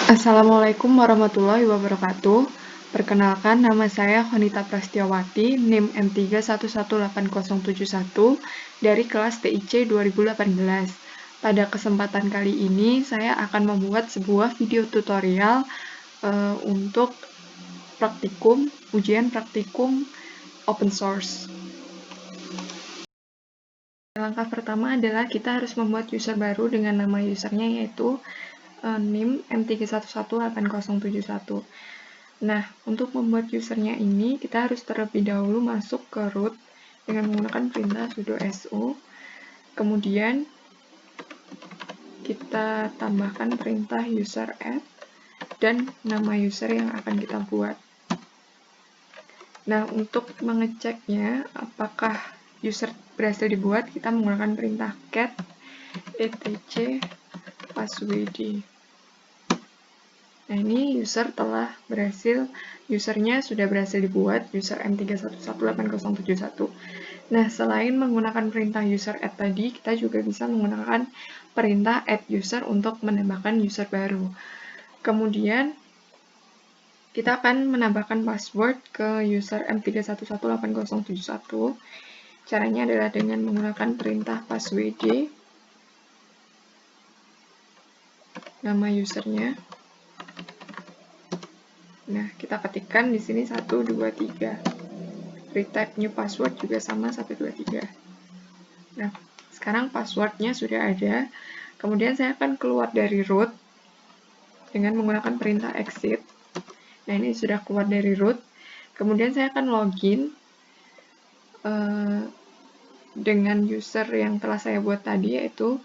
Assalamualaikum warahmatullahi wabarakatuh. Perkenalkan, nama saya Honita Prastiawati, NIM M3118071 dari kelas TIC 2018. Pada kesempatan kali ini, saya akan membuat sebuah video tutorial untuk ujian praktikum open source. Langkah pertama adalah kita harus membuat user baru dengan nama usernya yaitu NIM M3118071. Nah, untuk membuat usernya ini, kita harus terlebih dahulu masuk ke root dengan menggunakan perintah sudo su. Kemudian, kita tambahkan perintah user add dan nama user yang akan kita buat. Nah, untuk mengeceknya apakah user berhasil dibuat, kita menggunakan perintah cat etc passwd. Nah, ini usernya sudah berhasil dibuat, user M3118071. Nah, selain menggunakan perintah user add tadi, kita juga bisa menggunakan perintah add user untuk menambahkan user baru. Kemudian, kita akan menambahkan password ke user M3118071. Caranya adalah dengan menggunakan perintah passwd, nama usernya. Nah, kita ketikkan di sini 1, 2, 3. Retype new password juga sama 1, 2, 3. Nah, sekarang passwordnya sudah ada. Kemudian saya akan keluar dari root dengan menggunakan perintah exit. Nah, ini sudah keluar dari root. Kemudian saya akan login dengan user yang telah saya buat tadi, yaitu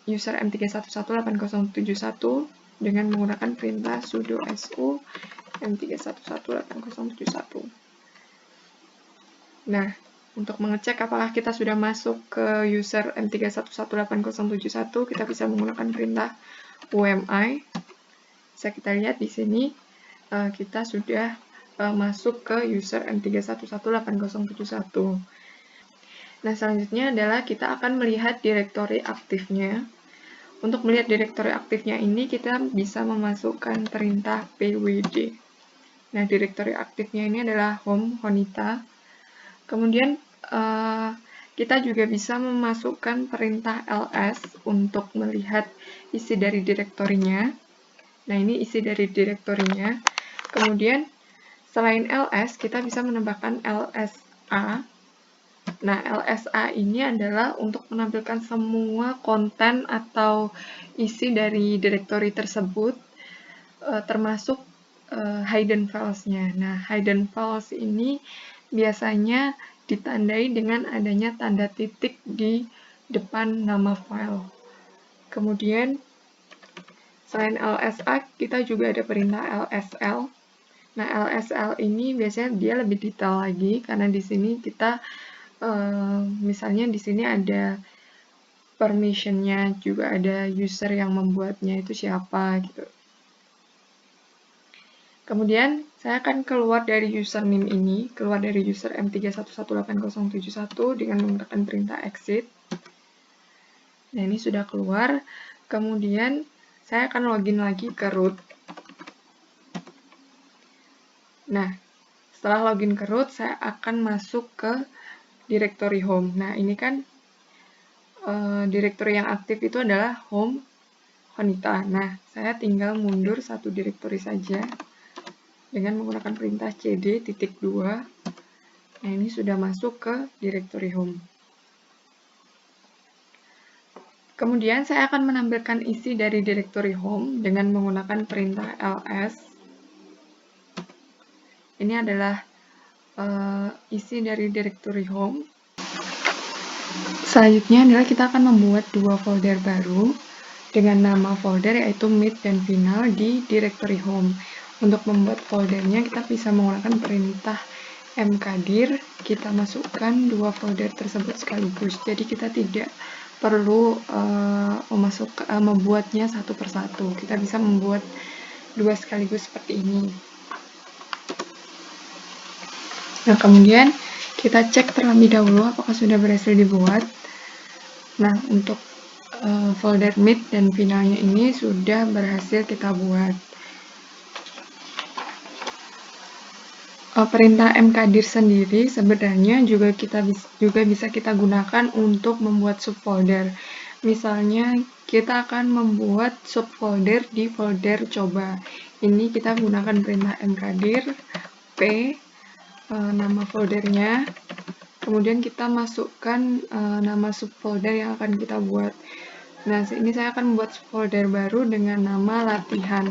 user M3118071 dengan menggunakan perintah sudo su M3118071. Nah, untuk mengecek apakah kita sudah masuk ke user M3118071, kita bisa menggunakan perintah UMI. Bisa kita lihat di sini, kita sudah masuk ke user M3118071. Nah, selanjutnya adalah kita akan melihat direktori aktifnya. Untuk melihat direktori aktifnya ini, kita bisa memasukkan perintah pwd. Nah, direktori aktifnya ini adalah home Honita. Kemudian, kita juga bisa memasukkan perintah ls untuk melihat isi dari direktorinya. Nah, ini isi dari direktorinya. Kemudian, selain ls, kita bisa menambahkan lsa. Nah, LSA ini adalah untuk menampilkan semua konten atau isi dari direktori tersebut, termasuk hidden files-nya. Nah, hidden files ini biasanya ditandai dengan adanya tanda titik di depan nama file. Kemudian, selain LSA, kita juga ada perintah LSL. Nah, LSL ini biasanya dia lebih detail lagi, karena di sini kita misalnya di sini ada permission-nya, juga ada user yang membuatnya itu siapa gitu. Kemudian saya akan keluar dari username ini, keluar dari user M3118071 dengan menggunakan perintah exit. Nah, ini sudah keluar. Kemudian saya akan login lagi ke root. Nah, setelah login ke root, saya akan masuk ke directory home. Nah, ini kan direktori yang aktif itu adalah home Honita. Nah, saya tinggal mundur satu direktori saja dengan menggunakan perintah cd.2. Nah, ini sudah masuk ke direktori home. Kemudian saya akan menampilkan isi dari direktori home dengan menggunakan perintah ls. Ini adalah isi dari direktori home. Selanjutnya adalah kita akan membuat dua folder baru dengan nama folder yaitu mid dan final di directory home. Untuk membuat foldernya kita bisa menggunakan perintah mkdir, kita masukkan dua folder tersebut sekaligus. Jadi kita tidak perlu membuatnya satu persatu. Kita bisa membuat dua sekaligus seperti ini. Nah, kemudian kita cek terlebih dahulu apakah sudah berhasil dibuat. Nah, untuk folder mid dan finalnya ini sudah berhasil kita buat. Perintah mkdir sendiri sebenarnya juga bisa kita gunakan untuk membuat subfolder. Misalnya kita akan membuat subfolder di folder coba. Ini kita gunakan perintah mkdir p nama foldernya, kemudian kita masukkan nama subfolder yang akan kita buat. Nah, ini saya akan membuat subfolder baru dengan nama latihan.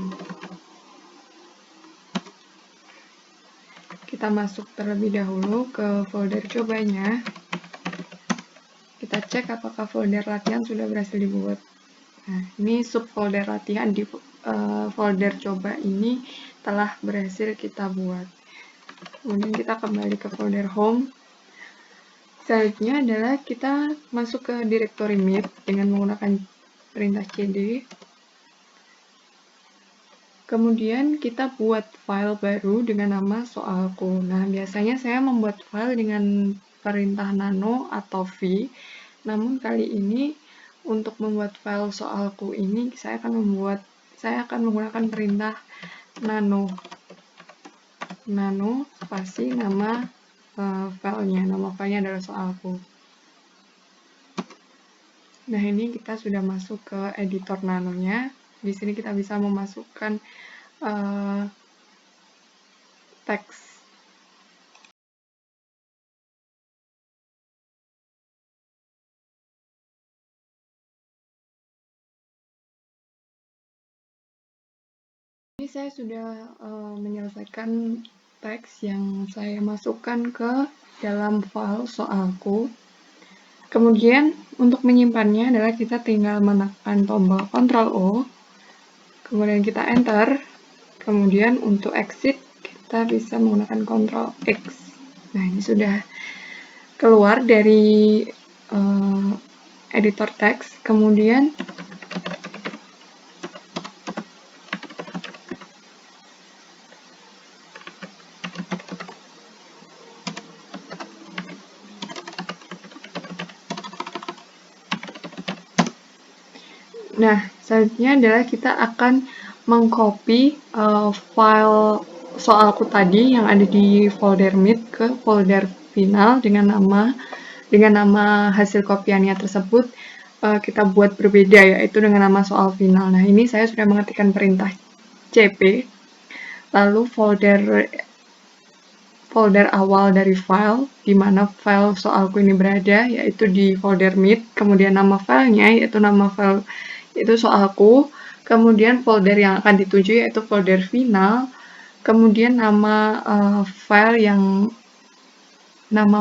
Kita masuk terlebih dahulu ke folder cobanya. Kita cek apakah folder latihan sudah berhasil dibuat. Nah, ini subfolder latihan di folder coba ini telah berhasil kita buat. Kemudian kita kembali ke folder home. Selanjutnya adalah kita masuk ke direktori mid dengan menggunakan perintah cd. Kemudian kita buat file baru dengan nama soalku. Nah, biasanya saya membuat file dengan perintah nano atau v. Namun kali ini untuk membuat file soalku ini saya akan menggunakan perintah nano spasi nama filenya. Nama filenya adalah soalku. Nah, ini kita sudah masuk ke editor nanonya. Di sini kita bisa memasukkan teks. Ini saya sudah menyelesaikan teks yang saya masukkan ke dalam file soalku. Kemudian untuk menyimpannya adalah kita tinggal menekan tombol Ctrl O, kemudian kita enter. Kemudian untuk exit kita bisa menggunakan Ctrl X. Nah, ini sudah keluar dari editor teks. Kemudian selanjutnya adalah kita akan mengcopy file soalku tadi yang ada di folder mid ke folder final dengan nama hasil kopiannya tersebut kita buat berbeda, yaitu dengan nama soal final. Nah, ini saya sudah mengetikkan perintah cp, lalu folder awal dari file, di mana file soalku ini berada, yaitu di folder mid, kemudian nama filenya, yaitu nama file itu soalku, kemudian folder yang akan dituju yaitu folder final, kemudian nama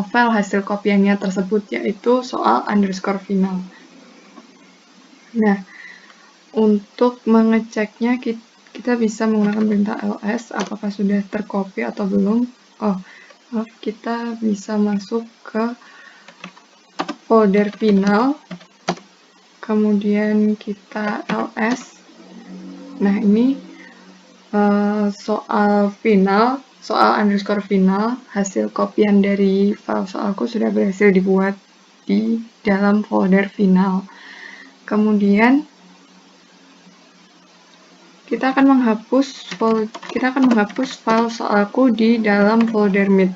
file hasil kopiannya tersebut yaitu soal underscore final. Nah, untuk mengeceknya kita bisa menggunakan perintah ls apakah sudah tercopy atau belum. Kita bisa masuk ke folder final, kemudian kita ls. Nah, ini soal underscore final, hasil kopian dari file soalku sudah berhasil dibuat di dalam folder final. Kemudian kita akan menghapus file soalku di dalam folder mid.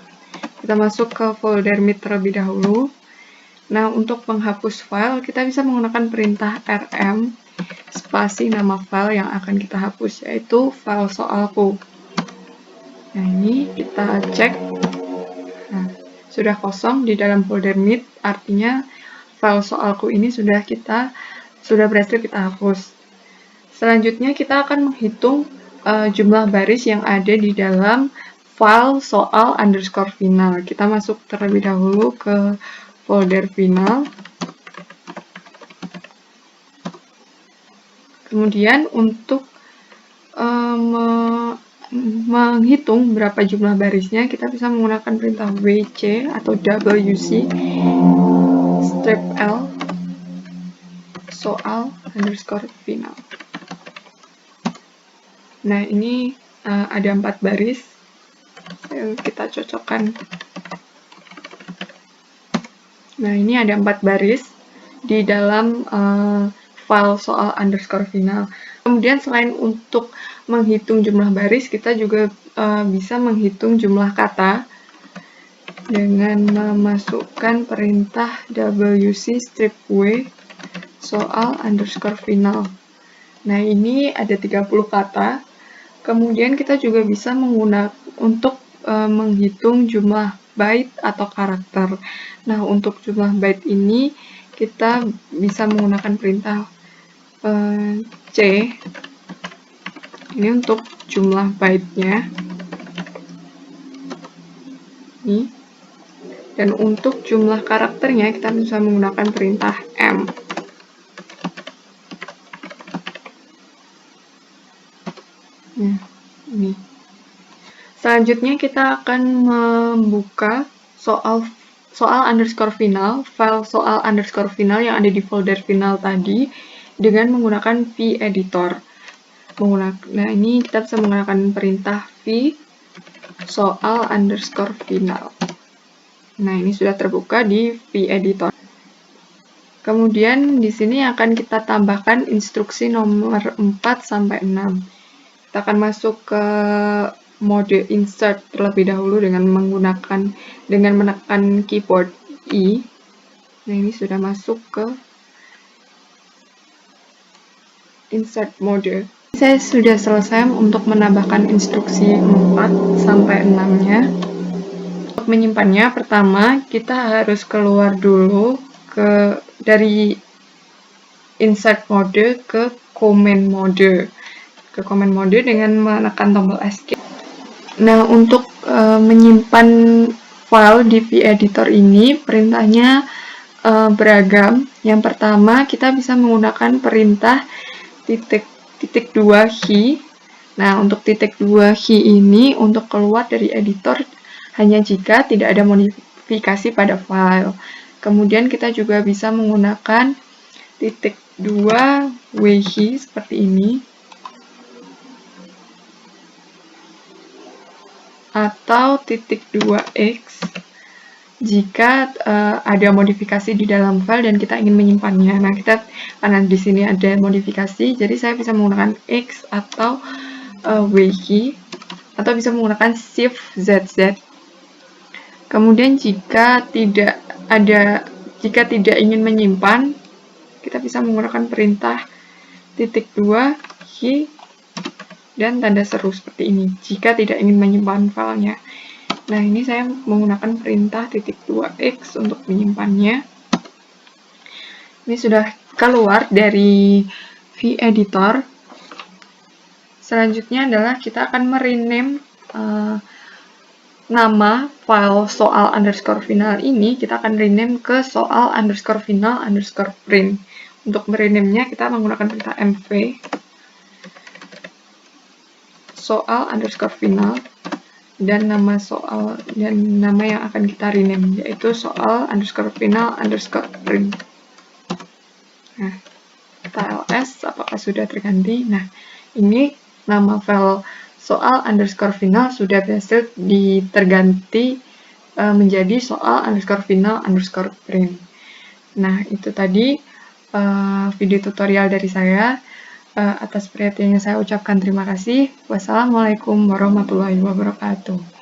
Kita masuk ke folder mid terlebih dahulu. Nah, untuk menghapus file, kita bisa menggunakan perintah rm spasi nama file yang akan kita hapus, yaitu file soalku. Nah, ini kita cek. Nah, sudah kosong di dalam folder mid, artinya file soalku ini sudah berhasil kita hapus. Selanjutnya kita akan menghitung jumlah baris yang ada di dalam file soal underscore final. Kita masuk terlebih dahulu ke folder final. Kemudian untuk menghitung berapa jumlah barisnya, kita bisa menggunakan perintah wc atau wc strip l soal underscore final. Nah, ini ada 4 baris. Kita cocokkan. Nah, ini ada 4 baris di dalam file soal underscore final. Kemudian selain untuk menghitung jumlah baris, kita juga bisa menghitung jumlah kata dengan memasukkan perintah wc strip w soal underscore final. Nah, ini ada 30 kata. Kemudian kita juga bisa menggunakan untuk menghitung jumlah byte atau karakter. Nah, untuk jumlah byte ini kita bisa menggunakan perintah C. Ini untuk jumlah byte-nya. Ini. Dan untuk jumlah karakternya kita bisa menggunakan perintah M. Nah, ini. Selanjutnya kita akan membuka soal underscore final, file soal underscore final yang ada di folder final tadi dengan menggunakan vEditor. Nah, ini kita bisa menggunakan perintah v soal underscore final. Nah, ini sudah terbuka di vEditor. Kemudian di sini akan kita tambahkan instruksi nomor 4 sampai 6. Kita akan masuk ke mode insert terlebih dahulu dengan menekan keyboard I. Nah, ini sudah masuk ke insert mode. Saya sudah selesai untuk menambahkan instruksi 4 sampai 6-nya. Untuk menyimpannya, pertama kita harus keluar dulu dari insert mode ke command mode. Ke command mode dengan menekan tombol escape. Nah, untuk menyimpan file di vEditor ini, perintahnya beragam. Yang pertama, kita bisa menggunakan perintah titik 2 hi. Nah, untuk titik 2 hi ini, untuk keluar dari editor hanya jika tidak ada modifikasi pada file. Kemudian kita juga bisa menggunakan titik 2 whi seperti ini. Atau titik 2x jika ada modifikasi di dalam file dan kita ingin menyimpannya. Nah, karena di sini ada modifikasi, jadi saya bisa menggunakan x atau wh atau bisa menggunakan shift zz. Kemudian jika tidak ingin menyimpan, kita bisa menggunakan perintah titik 2 hi dan tanda seru seperti ini jika tidak ingin menyimpan filenya. Nah, ini saya menggunakan perintah titik 2x untuk menyimpannya. Ini sudah keluar dari vEditor. Selanjutnya adalah kita akan merename nama file soal underscore final ini, kita akan rename ke soal underscore final underscore print. Untuk merename-nya kita menggunakan perintah mv soal underscore final dan nama yang akan kita rename yaitu soal underscore final underscore print. Nah, kita ls apakah sudah terganti. Nah, ini nama file soal underscore final sudah berhasil terganti menjadi soal underscore final underscore print. Nah, itu tadi video tutorial dari saya. Atas perhatiannya saya ucapkan terima kasih. Wassalamualaikum warahmatullahi wabarakatuh.